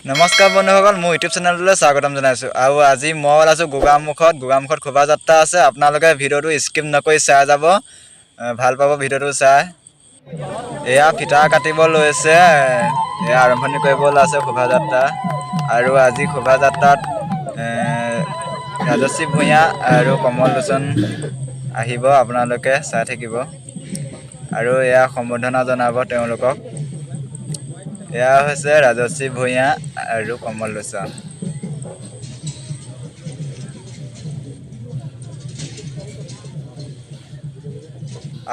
নমস্কাৰ বন্ধুসকল, মোৰ ইউটিউব চেনেললৈ স্বাগতম জনাইছোঁ। আৰু আজি মই ওলাইছোঁ গোগামুখত শোভাযাত্ৰা আছে। আপোনালোকে ভিডিঅ'টো স্কিপ নকৰি চাই যাব, ভাল পাব ভিডিঅ'টো চাই। এয়া ফিতা কাটিব লৈছে, এয়া আৰম্ভণি কৰিব ওলাইছে শোভাযাত্ৰা। আৰু আজি শোভাযাত্ৰাত ৰাজশ্ৰী ভূঞা আৰু কমল লোচন আহিব, আপোনালোকে চাই থাকিব। আৰু এয়া সম্বৰ্ধনা জনাব তেওঁলোকক। এয়া হৈছে ৰাজশ্ৰী ভূঞা আৰু কমল লোচন।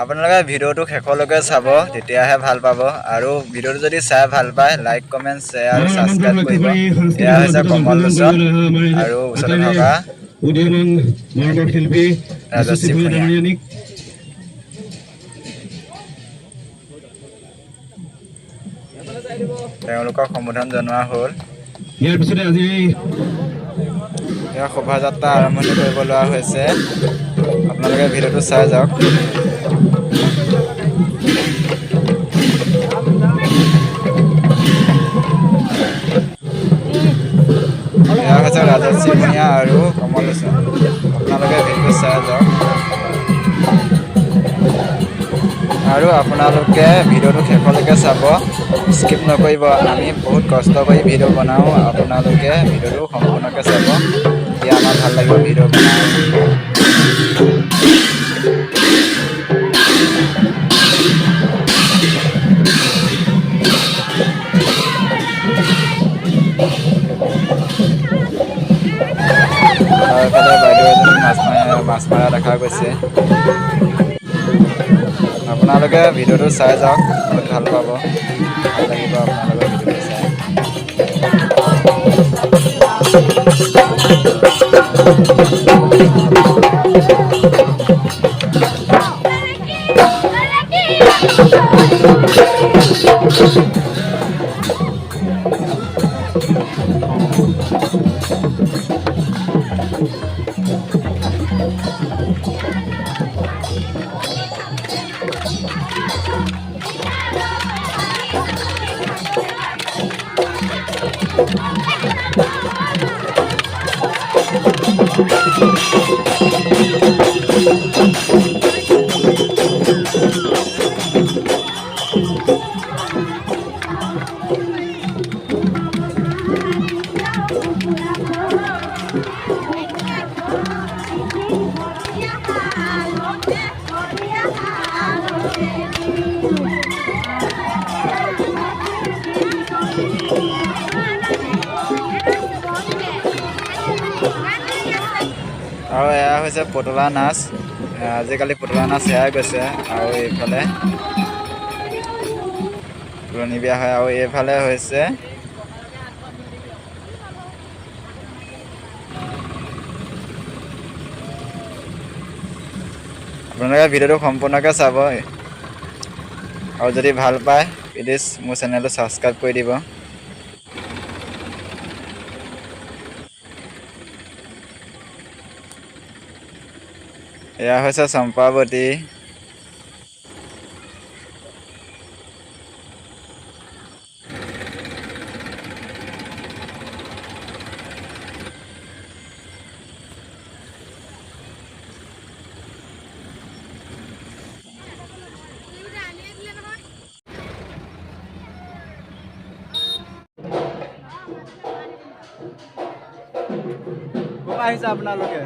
আপোনালোকে ভিডিঅ'টো শেষলৈকে চাব, তেতিয়াহে ভাল পাব। আৰু ভিডিঅ'টো যদি চাই ভাল পায়, লাইক কমেণ্ট শ্বেয়াৰ আৰু ছাবস্ক্ৰাইব কৰিব। এয়া হৈছে কমল লোচন আৰু ওচৰতে থকা ৰাজশ্ৰী ভূঞা। তেওঁলোকক সম্বোধন জনোৱা হ'ল। ইয়াৰ পিছতে আজি এয়া শোভাযাত্ৰা আৰম্ভণি কৰিব লোৱা হৈছে, আপোনালোকে ভিডিঅ'টো চাই যাওক। এয়া হৈছে ৰাজশ্ৰী ভূঞা আৰু কমল লোচন, আপোনালোকে ভিডিঅ'টো চাই যাওক। আৰু আপোনালোকে ভিডিঅ'টো শেষলৈকে চাব, স্কিপ নকৰিব। আমি বহুত কষ্ট কৰি ভিডিঅ' বনাওঁ, আপোনালোকে ভিডিঅ'টো সম্পূৰ্ণকৈ চাব, তেতিয়া আমাৰ ভাল লাগিব ভিডিঅ' বনাই। আৰু এইফালে বাইদেউ এজনী মাছ মৰা দেখা গৈছে। আপোনালোকে ভিডিঅ'টো চাই যাওক, বহুত ভাল পাব, ভাল লাগিব আপোনালোকৰ ভিডিঅ'টো চাই। আৰু এয়া হৈছে পুতলা নাচ। আজিকালি পুতলা নাচ হেৰাই গৈছে। আৰু এইফালে তুলনি বিয়া হয়। আৰু এইফালে হৈছে আপোনালোকে ভিডিঅ'টো সম্পূৰ্ণকৈ চাব, আৰু যদি ভাল পায় প্লিজ মোৰ চেনেলটো ছাবস্ক্ৰাইব কৰি দিব। এয়া হৈছে চম্পাৱতী। ক'ৰ আহিছে আপোনালোকে?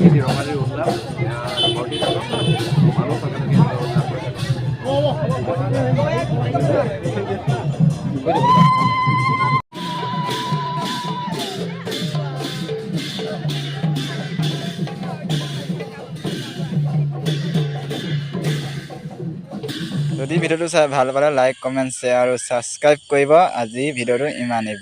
ini Romani ulam mau di dalam malu pakai lagi যদি ভিডিওটো চাই ভাল পালে লাইক কমেণ্ট শ্বেয়াৰ আৰু ছাবস্ক্ৰাইব কৰিব আজি ভিডিওটো ইমানেই